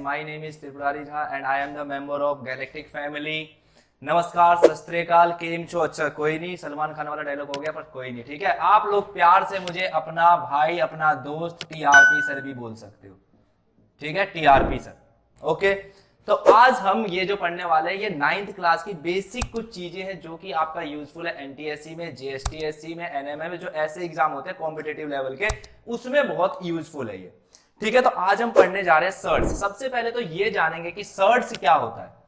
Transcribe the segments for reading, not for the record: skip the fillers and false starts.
my name is Tripurari Jha and I am the member of Galactic Family. नमस्कार, सत श्री अकाल, केम छो। अच्छा कोई नहीं, सलमान खान वाला डायलॉग हो गया पर कोई नहीं, ठीक है। आप लोग प्यार से मुझे अपना भाई, अपना दोस्त टीआरपी सर भी बोल सकते हो, ठीक है, टीआरपी सर। ओके, तो आज हम ये जो पढ़ने वाले हैं ये 9th क्लास की बेसिक कुछ चीजें हैं जो कि आपका यूजफुल है एनटीएससी में, जीएसटीएससी में, एनएमए में, जो ऐसे एग्जाम होते हैं कॉम्पिटिटिव लेवल के, उसमें बहुत यूजफुल है ये, ठीक है। तो आज हम पढ़ने जा रहे हैं सर्ट्स। सबसे पहले तो ये जानेंगे कि सर्ट्स क्या होता है।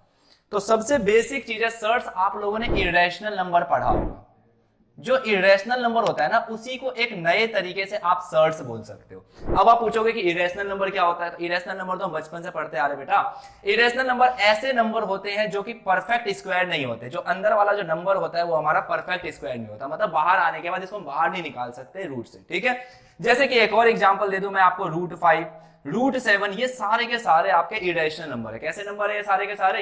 तो सबसे बेसिक चीज है सर्ट्स। आप लोगों ने इरेशनल नंबर पढ़ा होगा। जो इरेशनल नंबर होता है ना, उसी को एक नए तरीके से आप सर्ट्स बोल सकते हो। अब आप पूछोगे कि इरेशनल नंबर क्या होता है, तो इरेशनल नंबर तो हम बचपन से पढ़ते आ रहे बेटा। इरेशनल नंबर ऐसे नंबर होते हैं जो कि परफेक्ट स्क्वायर नहीं होते। जो अंदर वाला जो नंबर होता है वो हमारा परफेक्ट स्क्वायर नहीं होता, मतलब बाहर आने के बाद इसको हम बाहर नहीं निकाल सकते रूट से, ठीक है। जैसे कि एक और एग्जांपल दे दूं मैं आपको, √5, √7, ये सारे के सारे आपके इरेशनल नंबर है। कैसे नंबर है ये सारे के सारे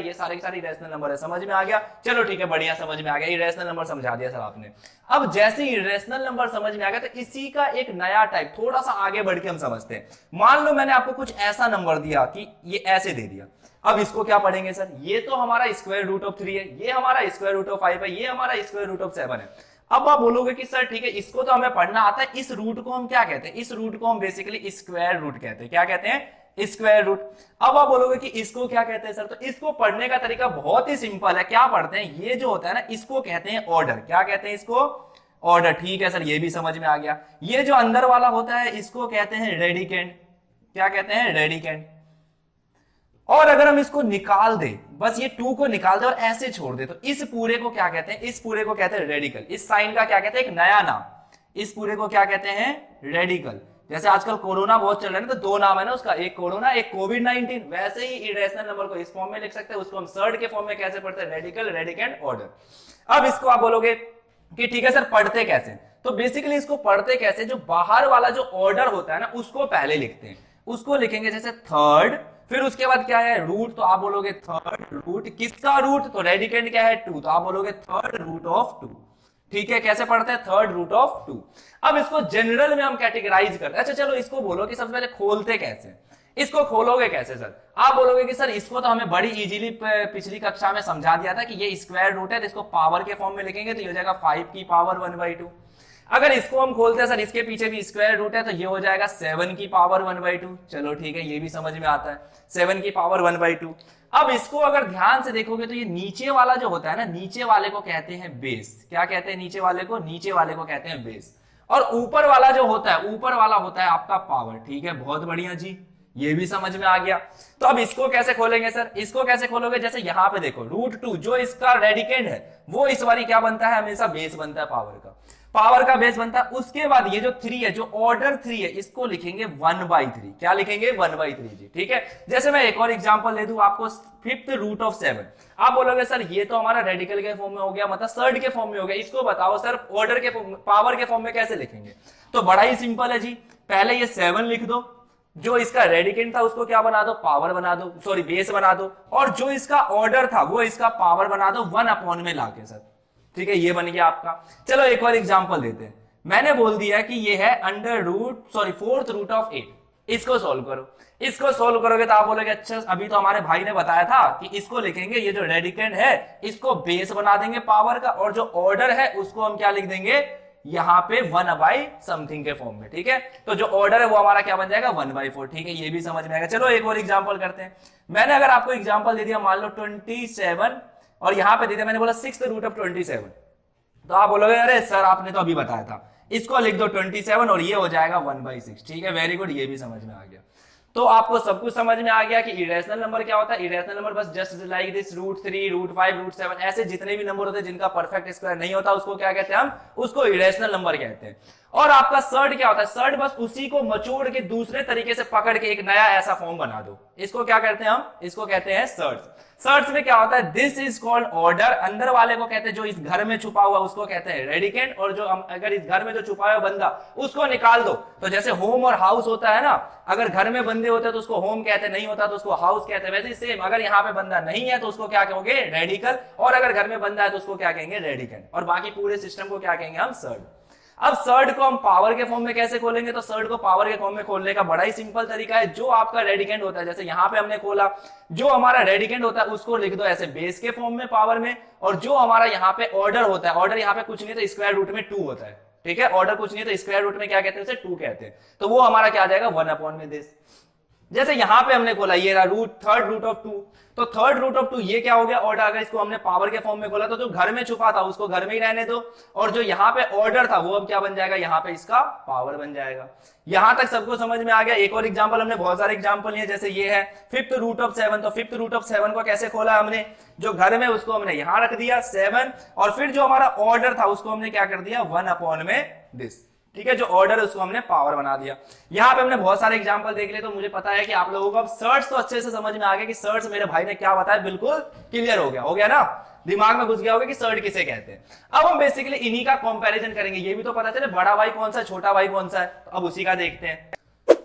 इरेशनल नंबर है। समझ में आ गया? चलो ठीक है, बढ़िया, समझ में आ गया। इरेशनल नंबर समझा दिया सर आपने। अब जैसे इरेशनल नंबर समझ में आ गया तो इसी का एक नया टाइप थोड़ा सा आगे बढ़ के हम समझते हैं। मान लो मैंने आपको कुछ ऐसा नंबर दिया कि ये ऐसे दे दिया। अब इसको क्या पढ़ेंगे सर? ये तो हमारा √3 है, ये हमारा √5 है, ये हमारा √7 है। अब आप बोलोगे कि सर ठीक है, इसको तो हमें पढ़ना आता है, इस रूट को हम क्या कहते हैं? इस रूट को हम बेसिकली स्क्वायर रूट कहते हैं। क्या कहते हैं? Square root. अब आप बोलोगे कि इसको क्या कहते हैं सर? तो इसको पढ़ने का तरीका बहुत ही सिंपल है। क्या पढ़ते हैं? ये जो होता है ना, इसको कहते हैं ऑर्डर। क्या कहते हैं इसको? ऑर्डर। ठीक है सर, ये भी समझ में आ गया। ये जो अंदर वाला होता है इसको कहते हैं रेडिकेंड। क्या कहते हैं? रेडिकेंड। और अगर हम इसको निकाल दे, बस ये 2 को निकाल दे और ऐसे छोड़ दे, तो इस पूरे को क्या कहते हैं? इस पूरे को कहते हैं रेडिकल। इस साइन का क्या कहते हैं? एक नया नाम। इस पूरे को क्या कहते हैं? रेडिकल। जैसे आजकल कोरोना बहुत चल रहा है ना, तो 2 नाम है ना उसका, एक कोरोना, एक कोविड-19। वैसे ही इरेशनल नंबर को इस फॉर्म में लिख सकते हैं, उसको हम सर्ट के फॉर्म में कैसे पढ़ते हैं? Radical, radicand, order. अब इसको आप बोलोगे कि ठीक है सर, पढ़ते कैसे? तो बेसिकली इसको पढ़ते कैसे, जो बाहर वाला जो ऑर्डर होता है ना, उसको पहले लिखते हैं। उसको लिखेंगे जैसे थर्ड, फिर उसके बाद क्या है? रूट। तो आप बोलोगे थर्ड रूट। किसका रूट? तो रेडिकेंड क्या है? 2। तो आप बोलोगे थर्ड रूट ऑफ 2। ठीक है, कैसे पढ़ते हैं? Third root of 2। अब इसको जनरल में हम कैटेगराइज करते हैं। अच्छा चलो, इसको बोलो कि सबसे पहले खोलते कैसे? इसको खोलोगे कैसे सर? आप बोलोगे कि सर इसको तो हमें बड़ी इजीली पिछली कक्षा में समझा दिया था कि ये स्क्वायर रूट है, तो इसको पावर के फॉर्म में लिखेंगे तो ये हो जाएगा 5 की पावर 1/2। अगर इसको हम खोलते हैं सर, इसके पीछे भी स्क्वायर रूट है, तो ये हो जाएगा 7 की पावर 1/2। चलो ठीक है, ये भी समझ में आता है, 7 की पावर 1/2। अब इसको अगर ध्यान से देखोगे तो ये नीचे वाला जो होता है ना, नीचे वाले को कहते हैं बेस। क्या कहते हैं नीचे वाले को? नीचे वाले को कहते हैं बेस। और ऊपर वाला जो होता है, ऊपर वाला होता है आपका पावर। ठीक है, बहुत बढ़िया जी, ये भी समझ में आ गया। तो अब इसको कैसे खोलेंगे सर? इसको कैसे खोलोगे? जैसे यहां पे देखो, √2 जो इसका रेडिकेंड है, वो इस बारी क्या बनता है? हमेशा बेस बनता है, पावर का। पावर का बेस बनता है। उसके बाद ये जो 3 है, जो ऑर्डर 3 है, इसको लिखेंगे 1/3। क्या लिखेंगे? 1/3 जी। ठीक है, जैसे मैं एक और एग्जांपल दे दूं आपको, 5th रूट ऑफ 7। आप बोलोगे सर ये तो हमारा रेडिकल के फॉर्म में हो गया, मतलब सर्ड के फॉर्म में हो गया। इसको बताओ सर, ऑर्डर के फॉर्म, पावर के फॉर्म में कैसे लिखेंगे? तो बड़ा ही सिंपल है जी। पहले ये 7 लिख दो, जो इसका रेडिकेंड था उसको क्या बना दो? पावर बना दो, सॉरी बेस बना दो। और जो इसका ऑर्डर था वो इसका पावर बना दो 1 में लाके सर। ठीक है, ये बन गया आपका। चलो एक और एग्जांपल देते हैं। मैंने बोल दिया कि ये है 4th रूट ऑफ 8। इसको सोल्व करो। इसको सोल्व करोगे तो आप बोलोगे अच्छा, अभी तो हमारे भाई ने बताया था कि इसको लिखेंगे, ये जो रेडिकेंड है इसको बेस बना देंगे पावर का, और जो ऑर्डर है उसको हम क्या लिख देंगे? यहां पे 1/समथिंग के फॉर्म में। ठीक है, तो जो ऑर्डर है वो हमारा क्या बन जाएगा? 1/4। ठीक है, ये भी समझ में आएगा। चलो एक और एग्जांपल करते हैं। मैंने अगर आपको एग्जांपल दे दिया, मान लो 27, और यहां पे दे दिया मैंने, बोला 6th रूट ऑफ 27। तो आप बोलोगे अरे सर आपने तो अभी बताया था, इसको लिख दो 27 और ये हो जाएगा 1/6। ठीक है, वेरी गुड, ये भी समझ में आ गया। तो आपको सब कुछ समझ में आ गया कि इरेशनल नंबर क्या होता है। इरेशनल नंबर बस जस्ट लाइक दिस, √3, √5, √7, ऐसे जितने भी नंबर होते हैं जिनका परफेक्ट स्क्वायर नहीं होता, उसको क्या कहते हैं? हम उसको इरेशनल नंबर कहते हैं। और आपका सर्ट क्या होता है? सर्ट बस उसी को मचोड़ के दूसरे तरीके से पकड़ के एक नया ऐसा फॉर्म बना दो। इसको क्या कहते हैं? हम इसको कहते हैं सर्ट्स। सर्ट्स में क्या होता है? This is called order. अंदर वाले को कहते हैं, जो इस घर में छुपा हुआ उसको कहते हैं रेडिकेंड। और जो अगर इस घर में जो छुपा हुआ बंदा, उसको निकाल दो। तो जैसे होम और हाउस होता है ना, अगर घर में बंदे होते हैं तो उसको होम कहते हैं, नहीं होता तो उसको हाउस कहते हैं। वैसे सेम, अगर यहाँ पे बंदा नहीं है तो उसको क्या कहोगे? रेडिकल। और अगर घर में बंदा है तो उसको क्या कहेंगे? रेडिकेंड। और बाकी पूरे सिस्टम को क्या कहेंगे हम? सर्ट। अब सर्ड को हम पावर के फॉर्म में कैसे खोलेंगे, तो सर्ड को पावर के फॉर्म में खोलने का बड़ा ही सिंपल तरीका है। जो आपका रेडिकेंड होता है, जैसे यहां पे हमने खोला, जो हमारा रेडिकेंड होता है उसको लिख दो ऐसे बेस के फॉर्म में पावर में, और जो हमारा यहाँ पे ऑर्डर होता है, ऑर्डर यहाँ पे कुछ नहीं तो स्क्वायर रूट में 2 होता है, ठीक है, ऑर्डर कुछ नहीं तो स्क्वायर रूट में क्या कहते हैं उसे 2 कहते हैं, तो वो हमारा क्या आ जाएगा 1/दिस। जैसे यहां पे हमने खोला ये रहा थर्ड रूट ऑफ 2, तो थर्ड रूट ऑफ 2 ये क्या हो गया ऑर्डर, अगर इसको हमने पावर के फॉर्म में खोला तो जो घर में छुपा था उसको घर में ही रहने दो, और जो यहाँ पे ऑर्डर था वो अब क्या बन जाएगा, यहाँ पे इसका पावर बन जाएगा। यहां तक सबको समझ में आ गया। एक और एग्जांपल, हमने बहुत सारे एग्जांपल लिए, जैसे ये है फिफ्थ रूट ऑफ 7, तो फिफ्थ रूट ऑफ 7 को कैसे खोला हमने, जो घर में उसको हमने यहां रख दिया 7, और फिर जो हमारा ऑर्डर था उसको हमने क्या कर दिया 1/दिस, ठीक है, जो ऑर्डर है उसको हमने पावर बना दिया। यहां पे हमने बहुत सारे एग्जांपल देख लिए, तो मुझे पता है कि आप लोगों को अब सर्च तो अच्छे से समझ में आ गया कि सर्च मेरे भाई ने क्या बताया, बिल्कुल क्लियर हो गया ना, दिमाग में घुस गया होगा कि सर्च किसे कहते हैं। अब हम बेसिकली इन्हीं का कंपैरिजन करेंगे, ये भी तो पता चले बड़ा भाई कौन सा है छोटा भाई कौन सा है, तो अब उसी का देखते हैं,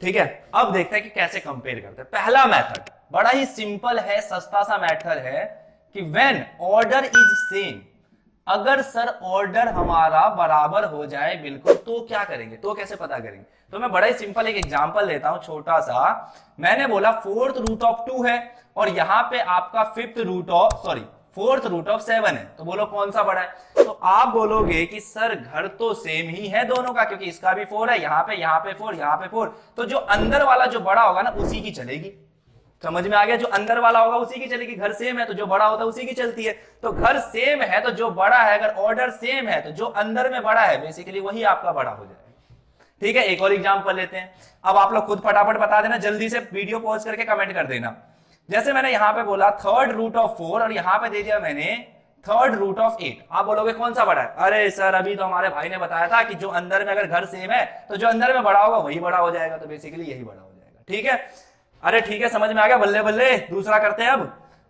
ठीक है। अब देखते हैं कि कैसे कंपेयर करते हैं। पहला मेथड बड़ा ही सिंपल है, सस्ता सा मेथड है कि व्हेन ऑर्डर इज सेम, अगर सर ऑर्डर हमारा बराबर हो जाए बिल्कुल, तो क्या करेंगे, तो कैसे पता करेंगे, तो मैं बड़ा ही सिंपल एक एग्जांपल लेता हूं छोटा सा। मैंने बोला फोर्थ रूट ऑफ 2 है और यहां पे आपका फोर्थ रूट ऑफ 7 है, तो बोलो कौन सा बड़ा है, तो आप बोलोगे कि सर घर तो सेम ही है दोनों का, क्योंकि इसका भी 4 है, यहाँ पे 4, यहाँ पे 4, तो जो अंदर वाला जो बड़ा होगा ना उसी की चलेगी। समझ में आ गया, जो अंदर वाला होगा उसी की चलेगी, घर सेम है तो जो बड़ा होता है उसी की चलती है, तो घर सेम है तो जो बड़ा है, अगर ऑर्डर सेम है तो जो अंदर में बड़ा है बेसिकली वही आपका बड़ा हो जाएगा, ठीक है। एक और एग्जांपल लेते हैं, अब आप लोग खुद फटाफट बता देना, जल्दी से वीडियो पॉज करके कमेंट कर देना। जैसे मैंने यहां पे बोला थर्ड रूट ऑफ 4 और यहां पे दे दिया मैंने थर्ड रूट ऑफ 8, आप बोलोगे कौन सा बड़ा है, अरे सर अभी तो हमारे भाई ने बताया था कि जो अंदर में अगर घर सेम है तो जो अंदर में बड़ा होगा वही बड़ा हो जाएगा, तो बेसिकली यही बड़ा हो जाएगा, ठीक है। अरे ठीक है, समझ में आ गया, बल्ले बल्ले। दूसरा करते हैं। अब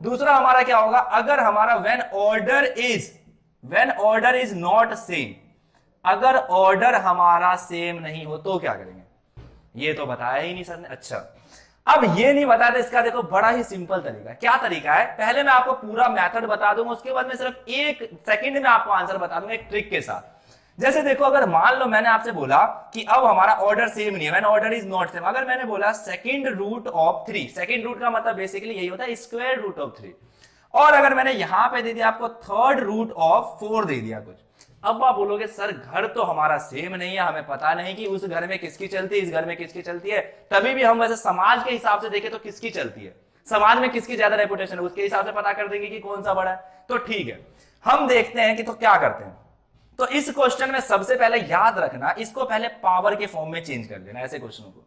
दूसरा हमारा क्या होगा, अगर हमारा when order is not same, अगर ऑर्डर हमारा सेम नहीं हो तो क्या करेंगे, ये तो बताया ही नहीं सर ने। अच्छा, अब ये नहीं बताया था, इसका देखो बड़ा ही सिंपल तरीका है। क्या तरीका है, पहले मैं आपको पूरा मेथड बता दूंगा, उसके बाद मैं सिर्फ 1 सेकंड में आपको आंसर बता दूंगा एक ट्रिक के साथ। जैसे देखो, अगर मान लो मैंने आपसे बोला कि अब हमारा ऑर्डर सेम नहीं है, when order is not same, अगर मैंने बोला second root of 3, second root का मतलब बेसिकली यही होता है स्क्वायर रूट ऑफ 3, और अगर मैंने यहां पे दे दिया आपको थर्ड रूट ऑफ 4 दे दिया कुछ, अब आप बोलोगे सर घर तो हमारा सेम नहीं है, हमें पता नहीं कि उस घर में किसकी चलती है, इस घर में किसकी चलती है। तभी भी हम वैसे समाज के हिसाब से देखें तो किसकी चलती है, समाज में किसकी ज्यादा रेपुटेशन है, उसके हिसाब से पता कर देंगे कि कौन सा बड़ा है। तो ठीक है, हम देखते हैं कि तो क्या करते हैं। तो इस क्वेश्चन में सबसे पहले याद रखना, इसको पहले पावर के फॉर्म में चेंज कर लेना ऐसे क्वेश्चनों को,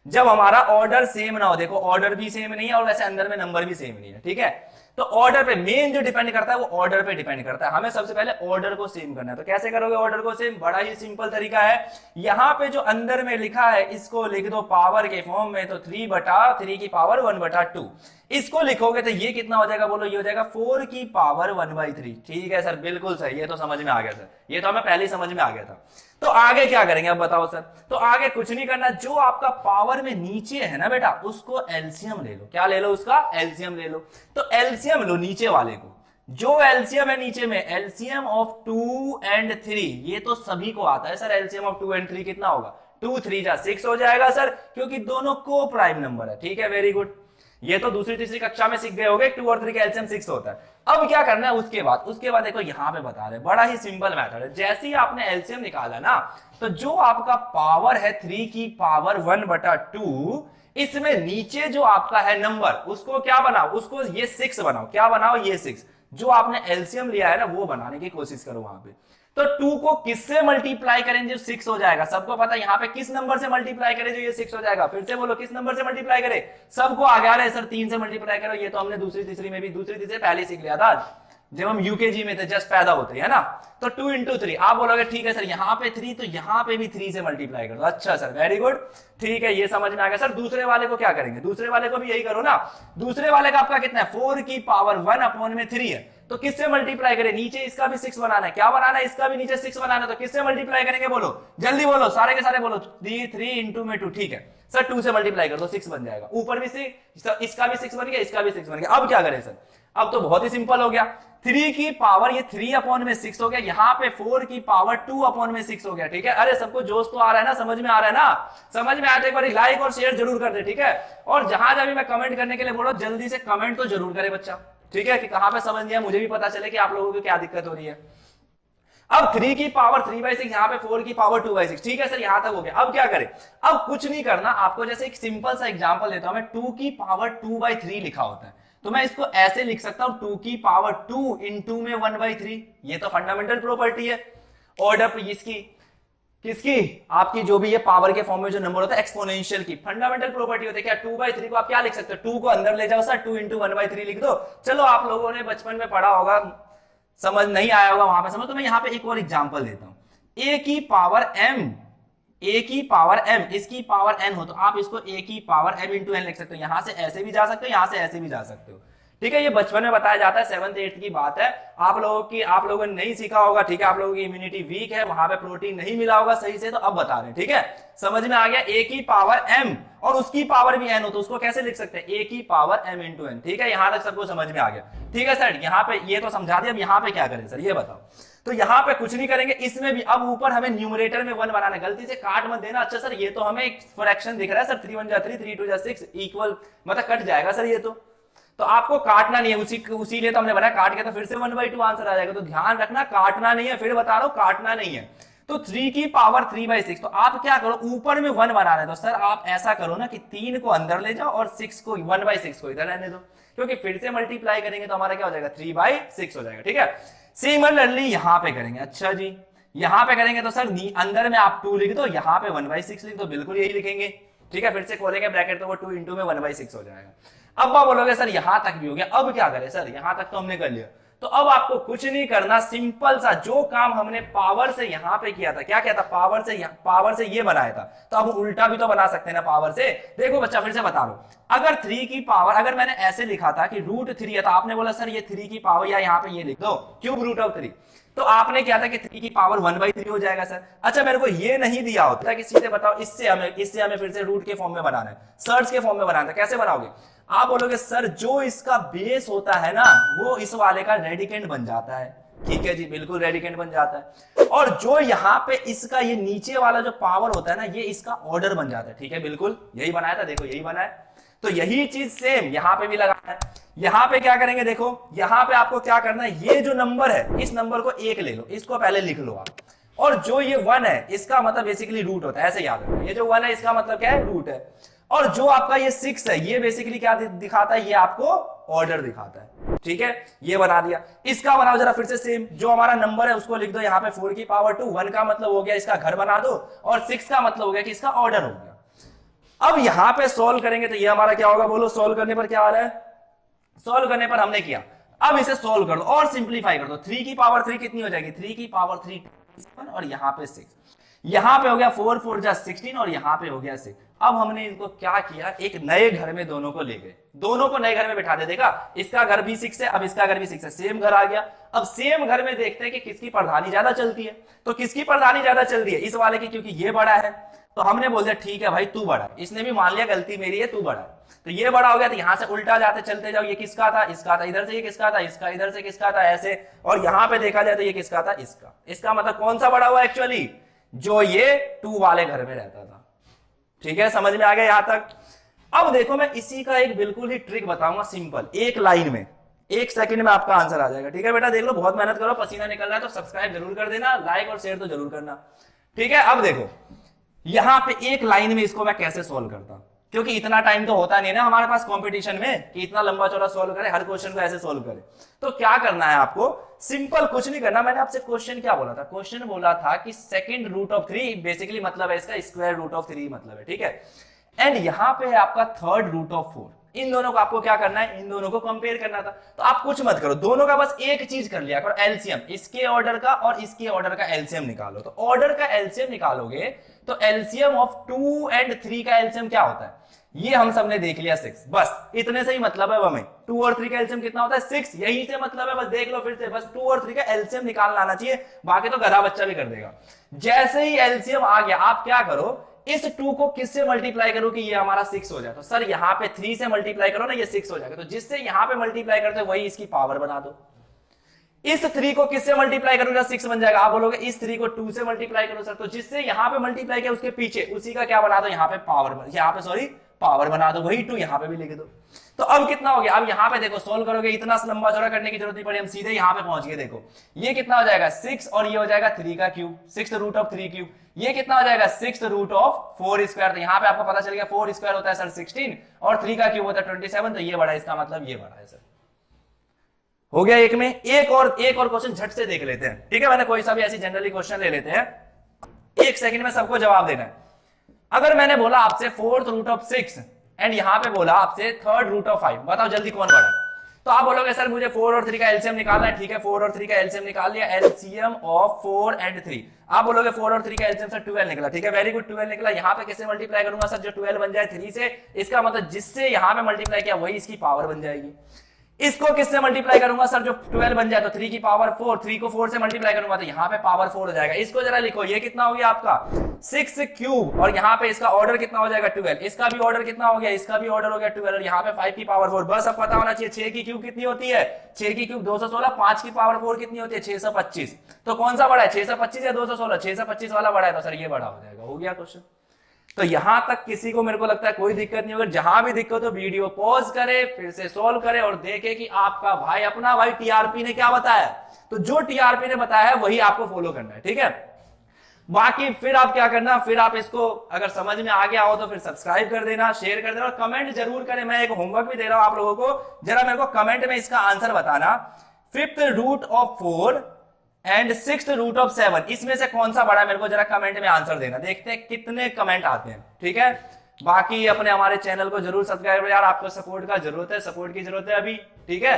जब हमारा ऑर्डर सेम ना हो। देखो ऑर्डर भी सेम नहीं है और वैसे अंदर में नंबर भी सेम नहीं है, ठीक है। तो ऑर्डर पे मेन जो डिपेंड करता है वो ऑर्डर पे डिपेंड करता है। हमें सबसे पहले ऑर्डर को सेम करना है, तो कैसे करोगे ऑर्डर को सेम, बड़ा ही सिंपल तरीका है। यहां पे जो अंदर में लिखा है इसको लिख दो पावर के फॉर्म में, तो 3/3 की पावर 1/2, इसको लिखोगे तो ये कितना हो जाएगा, बोलो ये हो जाएगा 4 की पावर 1/3। ठीक है सर, बिल्कुल सही, ये तो समझ में आ गया सर, ये तो हमें पहले ही समझ में आ गया था। तो आगे क्या करेंगे अब बताओ सर, तो आगे कुछ नहीं करना, जो आपका पावर में नीचे है ना बेटा उसको एलसीएम ले लो। क्या ले लो, उसका एलसीएम ले लो। तो एलसीएम लो नीचे वाले को, जो एलसीएम है नीचे में एलसीएम ऑफ 2 and 3, ये तो सभी को आता है सर। एलसीएम ऑफ 2 and 3 कितना होगा, 2 3 जा 6 हो जाएगा सर, क्योंकि दोनों को प्राइम नंबर है। ठीक है, वेरी गुड, ये तो दूसरी तीसरी कक्षा में सीख गए होगे, 2 और 3 का एलसीएम 6 होता है। अब क्या करना है उसके बाद देखो यहां पे बता रहे, बड़ा ही सिंपल मेथड है। जैसे ही आपने एलसीएम निकाला ना, तो जो आपका पावर है 3 की पावर 1/2, इसमें नीचे जो आपका है नंबर उसको क्या बनाओ, उसको ये 6 बनाओ। क्या बनाओ, ये 6 जो आपने एलसीएम लिया है ना वो बनाने की कोशिश करो वहां पे। तो 2 को किससे मल्टीप्लाई करेंगे जो 6 हो जाएगा, सबको पता है। यहां पे किस नंबर से मल्टीप्लाई करें जो ये 6 हो जाएगा, फिर से बोलो किस नंबर से मल्टीप्लाई करें, सबको आ गया है सर 3 से मल्टीप्लाई करो। ये तो हमने दूसरी तीसरी में भी, दूसरी तीसरी पहले सीख लिया था जब हम यूकेजी में थे, जस्ट पैदा होते है ना। तो 2 into 3, आप बोलोगे ठीक है सर यहाँ पे 3, तो यहाँ पे भी 3 से मल्टीप्लाई कर दो। अच्छा सर, वेरी गुड, ठीक है, ये समझ में आ गया सर। दूसरे वाले को क्या करेंगे, दूसरे वाले को भी यही करो ना। दूसरे वाले का आपका कितना है, 4 की पावर 1/3 है, तो किससे मल्टीप्लाई करें, नीचे इसका भी 6 बनाना है। क्या बनाना है, इसका भी नीचे 6 बनाना है, तो किससे मल्टीप्लाई करेंगे, बोलो जल्दी बोलो, सारे के सारे बोलो। 3 into में 2, ठीक है सर, 2 से मल्टीप्लाई कर दो 6 बन जाएगा। ऊपर भी 6, इसका भी 6 बन गया, इसका भी 6 बन गया। अब क्या करें सर, अब तो बहुत ही सिंपल हो गया। 3 की पावर ये 3 अपॉन में 6 हो गया, यहाँ पे 4 की पावर 2 अपॉन में 6 हो गया। ठीक है, अरे सबको जोश तो आ रहा है ना, समझ में आ रहा है ना? समझ में आया तो एक बार लाइक और शेयर जरूर कर दे। ठीक है, और जहां जहां भी मैं कमेंट करने के लिए बोल रहा हूं जल्दी से कमेंट तो जरूर करे बच्चा। ठीक है, कि कहां पे समझ नहीं आया, मुझे भी पता चले कि आप लोगों को क्या दिक्कत हो रही है। अब 3 की पावर 3/6, यहाँ पे 4 की पावर 2/6। ठीक है सर, यहां तक हो गया। अब क्या करें? अब कुछ नहीं करना आपको, जैसे एक सिंपल सा एग्जांपल देता हूं मैं। 2 की पावर 2/3 लिखा होता है, तो मैं इसको ऐसे लिख सकता हूं 2 की पावर 2 इंटू में 1/3। ये तो फंडामेंटल प्रॉपर्टी है ऑर्डर इसकी, किसकी? आपकी जो भी ये पावर के फॉर्म में जो नंबर होता है एक्सपोनेंशियल की फंडामेंटल प्रॉपर्टी होती है। क्या 2/3 को आप क्या लिख सकते हो? 2 को अंदर ले जाओ सर, 2 इंटू 1/3 लिख दो। चलो आप लोगों ने बचपन में पढ़ा होगा, समझ नहीं आया होगा वहां पे समझ। तो मैं यहाँ पे एक और एग्जांपल देता हूं। a की पावर m, a की पावर m, इसकी पावर n हो, तो आप इसको a की पावर m इंटू n लिख सकते हो। यहां से ऐसे भी जा सकते हो, यहां से ऐसे भी जा सकते हो। ठीक है, ये बचपन में बताया जाता है, 7th 8th की बात है। आप लोगों ने नहीं सीखा होगा। ठीक है, आप लोगों की इम्यूनिटी वीक है, वहां पे प्रोटीन नहीं मिला होगा सही से, तो अब बता रहे हैं। ठीक है, समझ में आ गया? a की पावर m और उसकी पावर भी n हो, तो उसको कैसे लिख सकते हैं? a की पावर m इंटू n। ठीक है, यहां तक सबको समझ में आ गया? ठीक है सर, यहाँ पे ये तो समझा दिया। अब यहाँ पे क्या करें सर, ये बताओ। तो यहाँ पे कुछ नहीं करेंगे, इसमें भी अब ऊपर हमें न्यूमरेटर में 1 बनाना है। गलती से काट मत देना। अच्छा सर, ये तो हमें एक फ्रैक्शन दिख रहा है सर, 3 1 जा 3, 3 2 जा 6 इक्वल, मतलब कट जाएगा सर ये तो आपको काटना नहीं है। उसी लिए तो हमने बनाया, काट के तो फिर से 1/2 आंसर आ जाएगा। तो ध्यान रखना, काटना नहीं है, फिर बता रहा हूं काटना नहीं है। तो 3 की पावर 3/6, तो आप क्या करो, ऊपर में 1 बनाना है। तो सर आप ऐसा करो ना कि 3 को अंदर ले जाओ और 6 को 1/6 को इधर रहने दो, क्योंकि फिर से मल्टीप्लाई करेंगे तो हमारा क्या हो जाएगा? 3/6 हो जाएगा। ठीक है, सिमिलरली यहां पे करेंगे। अच्छा जी, यहां पे करेंगे तो सर अंदर में आप 2 लिख दो, यहां पे 1/6 लिख दो, बिल्कुल यही लिखेंगे। ठीक है, फिर से खोलेंगे ब्रैकेट तो वो 2 इंटू में 1/6 हो जाएगा। अब आप बोलोगे सर यहां तक भी हो गया, अब क्या करें सर? यहां तक तो हमने कर लिया, तो अब आपको कुछ नहीं करना। सिंपल सा जो काम हमने पावर से यहां पे किया था, क्या किया था? पावर से ये बनाया था, तो अब उल्टा भी तो बना सकते हैं ना पावर से। देखो बच्चा, फिर से बता रहा हूं, अगर 3 की पावर, अगर मैंने ऐसे लिखा था कि √3 है, तो आपने बोला सर ये 3 की पावर, या यहाँ पे ये लिख दो क्यूब √3, तो आपने क्या था कि 3 की पावर 1/3 हो जाएगा सर। अच्छा, मेरे को ये नहीं दिया होता कि सीधे बताओ इससे हमें फिर से रूट के फॉर्म में बनाना है, सर्च के फॉर्म में बनाना है। कैसे बनाओगे? आप बोलोगे सर जो इसका बेस होता है ना, वो इस वाले का रेडिकेंड बन जाता है। ठीक है जी, बिल्कुल रेडिकेंड बन जाता है। और जो यहाँ पे इसका ये नीचे वाला जो पावर होता है ना, ये इसका ऑर्डर बन जाता है। ठीक है, बिल्कुल यही बनाया था, देखो यही बना है। तो यही चीज सेम यहाँ पे भी लगाना है। यहाँ पे क्या करेंगे, देखो यहाँ पे आपको क्या करना है, ये जो नंबर है इस नंबर को 1 ले लो, इसको पहले लिख लो आप। और जो ये 1 है इसका मतलब बेसिकली रूट होता है, ऐसे याद रखो। ये जो 1 है इसका मतलब क्या है? रूट है। और जो आपका ये 6 है, ये बेसिकली क्या दिखाता है? ये आपको ऑर्डर दिखाता है। ठीक है, ये बना दिया। इसका बनाओ जरा फिर से सेम, जो हमारा नंबर है उसको लिख दो यहाँ पे 4 की पावर 2, 1 का मतलब हो गया इसका घर बना दो, और 6 का मतलब हो गया कि इसका ऑर्डर हो गया। अब यहां पे सॉल्व करेंगे तो ये हमारा क्या होगा, बोलो? सॉल्व करने पर क्या आ रहा है? सॉल्व करने पर हमने किया, अब इसे सॉल्व कर दो और सिंप्लीफाई कर दो। 3 की पावर 3 कितनी हो जाएगी? 3 की पावर 3 7, और यहां पे 6, यहां पे हो गया 4 4 जा 16, और यहां पे हो गया 6। अब हमने इनको क्या किया, एक नए घर में दोनों को ले गए, दोनों को नए घर में बैठा दे। देखा, इसका घर भी 6 है, अब इसका घर भी 6 है, सेम घर आ गया। अब सेम घर में देखते हैं कि किसकी प्रधानी ज्यादा चलती है। तो किसकी प्रधानी ज्यादा चलती है? इस वाले की, क्योंकि ये बड़ा है। तो हमने बोल दिया ठीक है भाई तू बड़ा है, इसने भी मान लिया गलती मेरी है, तू बड़ा है। तो ये बड़ा हो गया, तो यहां से उल्टा जाते चलते जाओ, ये किसका था? इसका था। इधर से ये किसका था? इसका। इधर से किसका था? ऐसे। और यहां पे देखा जाए तो ये किसका था? इसका। इसका मतलब कौन सा बड़ा हुआ एक्चुअली? जो ये 2 वाले घर में रहता था। ठीक है, समझ में आ गया यहां तक? अब देखो, मैं इसी का एक बिल्कुल ही ट्रिक बताऊंगा, सिंपल, एक लाइन में, 1 सेकंड में आपका आंसर आ जाएगा। ठीक है बेटा, देख लो, बहुत मेहनत करो, पसीना निकल रहा है तो सब्सक्राइब जरूर कर देना, लाइक और शेयर तो जरूर करना। ठीक है, अब देखो यहां पे एक लाइन में इसको मैं कैसे सोल्व करता हूं, क्योंकि इतना टाइम तो होता नहीं ना हमारे पास कंपटीशन में कि इतना लंबा चौड़ा सोल्व करे, हर क्वेश्चन को ऐसे सोल्व करे। तो क्या करना है आपको? सिंपल, कुछ नहीं करना। मैंने आपसे क्वेश्चन क्या बोला था? क्वेश्चन बोला था कि सेकंड रूट ऑफ 3, बेसिकली मतलब है इसका स्क्वायर रूट ऑफ 3 मतलब है। ठीक है, एंड यहां पे है आपका थर्ड रूट ऑफ 4। इन दोनों को आपको क्या करना है? इन दोनों को कंपेयर करना था। तो आप कुछ मत करो, दोनों का बस एक चीज कर लिया करो, एलसीएम। इसके ऑर्डर का और इसके ऑर्डर का एलसीएम निकालो। तो ऑर्डर का एलसीएम निकालोगे तो एलसीएम ऑफ 2 और 3 का एलसीएम क्या होता है? ये हम सबने देख लिया 6। बस इतने से ही मतलब है हमें। 2 और 3 का एलसीएम कितना होता है? 6। यही से मतलब है, बस देख लो फिर से, बस 2 और 3 का एलसीएम निकालना आना चाहिए, बाकी तो गधा बच्चा भी कर देगा। जैसे ही एलसीएम आ गया, आप क्या करो, इस 2 को किससे मल्टीप्लाई करो कि ये हमारा 6 हो जाए? तो सर यहाँ पे 3 से मल्टीप्लाई करो ना, ये 6 हो जाएगा। तो जिससे यहाँ पे मल्टीप्लाई करते हो वही इसकी पावर बना दो। इस 3 को किससे मल्टीप्लाई करूंगा 6 बन जाएगा। आप बोलोगे इस 3 को 2 से मल्टीप्लाई करो सर, तो जिससे यहां पे मल्टीप्लाई किया उसके पीछे उसी का क्या बना दो यहाँ पे पावर बना दो, वही 2 यहां पे भी लिख दो। तो अब कितना हो गया, अब यहां पे देखो सोल्व करोगे, इतना लंबा चौड़ा करने की जरूरत नहीं पड़ी, हम सीधे यहां पे पहुंच गए। देखो ये कितना हो जाएगा 6 और ये हो जाएगा 3 का क्यूब, 6 रूट ऑफ 3 क्यूब। ये कितना हो जाएगा 6 रूट ऑफ 4 स्क्वायर। तो यहां पे आपको पता चल गया 4 स्क्वायर होता है सर 16 और 3 का क्यूब होता है 27। तो ये बड़ा, इसका मतलब ये बड़ा है सर। हो गया एक में। एक और क्वेश्चन झट से देख लेते हैं, ठीक है। मैंने कोई सा भी ऐसी जनरली क्वेश्चन ले लेते हैं, 1 सेकंड में सबको जवाब देना है। अगर मैंने बोला आपसे 4th रूट ऑफ 6 एंड यहां पे बोला आपसे 3rd रूट ऑफ 5, बताओ जल्दी कौन बड़ा है। तो आप बोलोगे सर मुझे 4 और 3 का एलसीएम निकालना है, ठीक है। 4 और 3 का एलसीएम निकाल लिया, एलसीएम ऑफ 4 एंड 3। आप बोलोगे 4 और 3 का एलसीएम सर 12 निकला, ठीक है, वेरी गुड 12 निकला। यहां पे किससे मल्टीप्लाई करूंगा सर, जो 12 बन जाए 3 से, इसका मतलब जिससे यहां पे मल्टीप्लाई किया वही इसकी पावर बन जाएगी। इसको किससे मल्टीप्लाई करूंगा सर, जो 12 बन जाए तो 3 की पावर 4, 3 को 4 से मल्टीप्लाई करूंगा तो यहां पे पावर 4 हो जाएगा। इसको जरा लिखो, ये कितना हो गया आपका 6 क्यूब, और यहां पे इसका ऑर्डर कितना हो जाएगा 12, इसका भी ऑर्डर कितना हो गया, इसका भी ऑर्डर हो गया 12, और यहां पे 5 की पावर 4। बस अब पता होना चाहिए 6 की क्यूब कितनी होती है, 6 की क्यूब 216, 5 की पावर 4 कितनी होती है 625। तो कौन सा बड़ा है 625 या 216, 625 वाला बड़ा है, तो सर ये बड़ा हो जाएगा। हो गया क्वेश्चन। तो यहां तक किसी को मेरे को लगता है कोई दिक्कत नहीं होगी। जहां भी दिक्कत हो वीडियो पॉज करे, फिर से सॉल्व करे और देखे कि आपका भाई अपना भाई टीआरपी ने क्या बताया। तो जो टीआरपी ने बताया है वही आपको फॉलो करना है, ठीक है। बाकी फिर आप क्या करना, फिर आप इसको अगर समझ में आ गया हो तो फिर सब्सक्राइब कर देना, शेयर कर देना और कमेंट जरूर करें। मैं एक होमवर्क भी दे रहा हूं आप लोगों को, जरा मेरे को कमेंट में इसका आंसर बताना। 5th root of 4 and 6th root of 7, इसमें से कौन सा बड़ा, मेरे को जरा कमेंट में आंसर देना, देखते हैं कितने कमेंट आते हैं, ठीक है। बाकी अपने हमारे चैनल को जरूर सब्सक्राइब करें यार, आपको सपोर्ट का जरूरत है, सपोर्ट की जरूरत है अभी, ठीक है।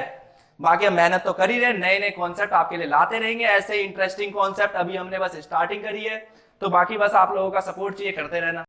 बाकी हम मेहनत तो कर ही रहे, नए नए कॉन्सेप्ट आपके लिए लाते रहेंगे, ऐसे इंटरेस्टिंग कॉन्सेप्ट। अभी हमने बस स्टार्टिंग करी है, तो बाकी बस आप लोगों का सपोर्ट चाहिए, करते रहना।